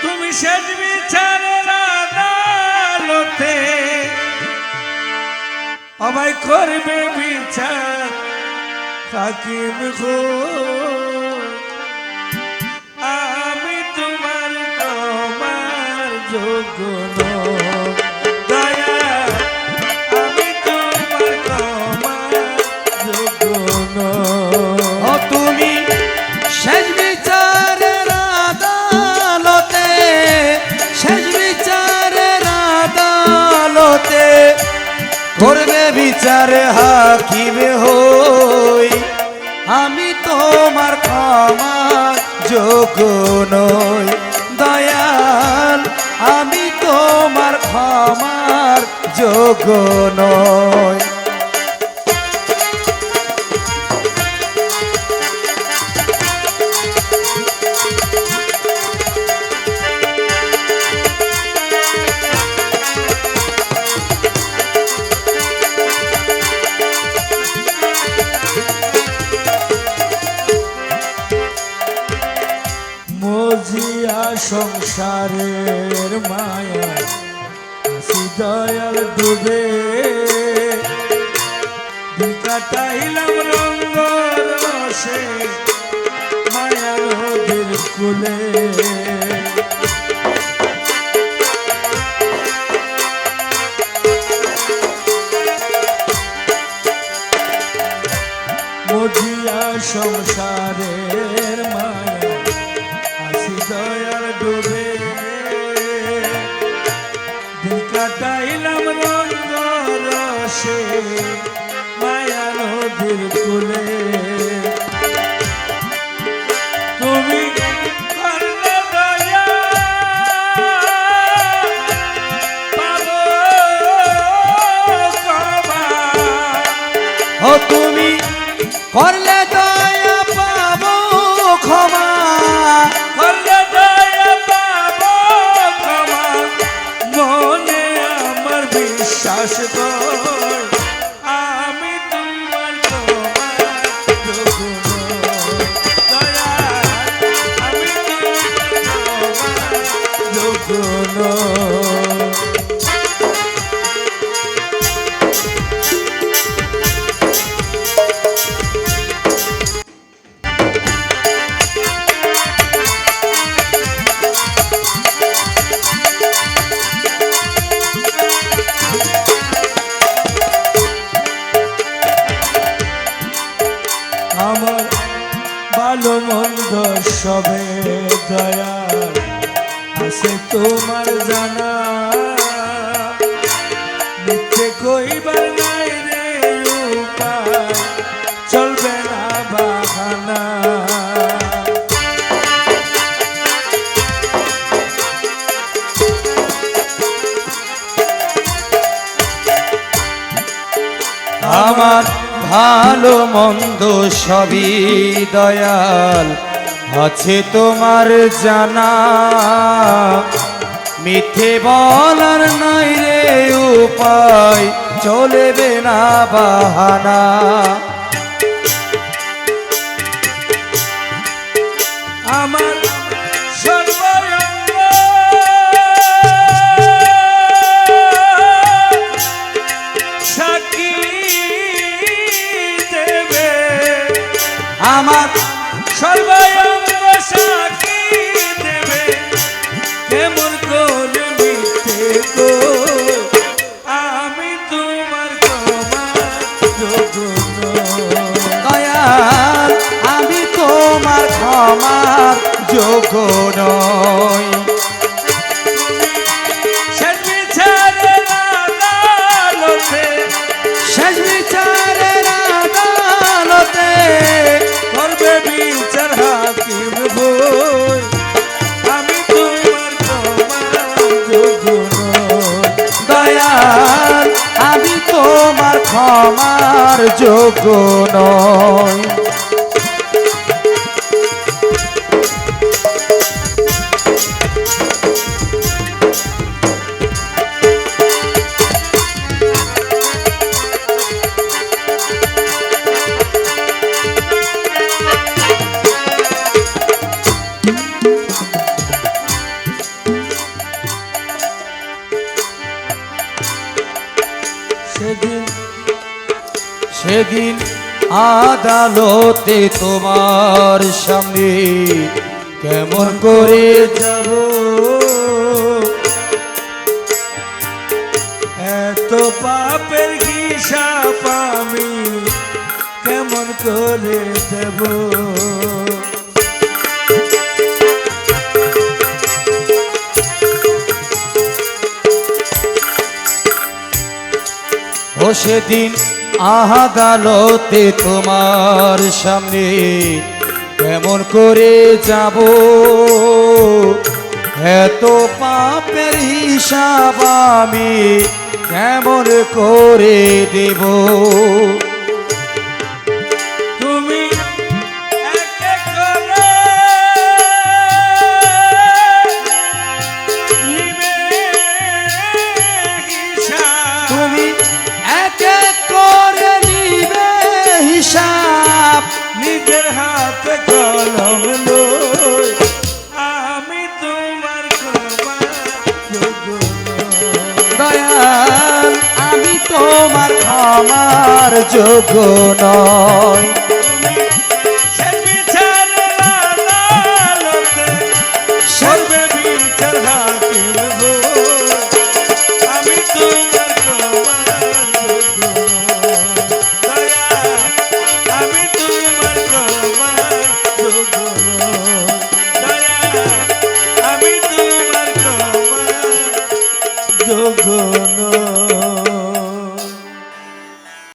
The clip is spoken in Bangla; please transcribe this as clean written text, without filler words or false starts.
তুমি শেষ বিচারের আদালতে আমায় করবে বিচার হাকিম গো। আমি তোমার ক্ষমার যোগ্য নই দয়া, আমি তোমার ক্ষমার যোগ্য নই। তুমি শেষ বিচারের আদালতে, শেষ বিচারের আদালতে করবে বিচার হাকিম হই। আমি তোমার ক্ষমার যোগ্য নই দয়াল, আমি তোমার ক্ষমার যোগ্য নই। মজিয়া সংসারের মায়া আসি দয়াল ডুবে, দিন কাটাইলাম রঙ্গ রসে মায়া নদীর কুলে। মজিয়া সংসারের মায়া দয়াল ডুবে, দিন কাটাইলাম রঙ্গ রসে মায়া নদীর কুলে। তুমি করলে দয়া পাবো ক্ষমা, ও তুমি করলে দয়া পাবো ক্ষমা, করলে দয়া পাবো ক্ষমা। মনে আমার বিশ্বাস কর, আমি তোমার ক্ষমার যোগ্য নই দয়া, আমি তোমার ক্ষমার যোগ্য নই। আমার ভালো মন্দ সবে দয়া আছে তোমার জানা, মিথ্যে কইবার নাই রে উপায়, চলবে না বাহানা। আমার ভালো মন্দ সবই দয়াল আছে তোমার জানা, মিথ্যে বলার নাই রে উপায়, চলবে না বাহানা। আমার সর্বঙ্গ সাক্ষী দেবে, আমার সর্বঙ্গ সাক্ষী দেবে, কেমন করে মিথ্যে গো। আমি তোমার ক্ষমার যোগ্য নই দয়াল, আমি তোমার ক্ষমার যোগ্য নই। শেষ বিচারের আদালতে, শেষ বিচারের আদালতে করবে বিচার হাকিম হই। আমি তোমার ক্ষমার যোগ্য নই দয়াল, আমি তোমার ক্ষমার যোগ্য নই। সেদিন আদালতে তোমার সামনে কেমন করে যাব এত পাপের হিসাব আমি কেমন করে দেব ও সেদিন আদালতে তোমার সামনে কেমন করে যাব এত পাপের হিসাব আমি কেমন করে দেব তুমি এক এক করে নিবে হিসাব তুমি এক এক করে নিবে হিসাব নিজের হাতে কলম লই আমি তোমার ক্ষমা যোগ্য নই। দয়াল আমি তোমার ক্ষমার যোগ্য নয়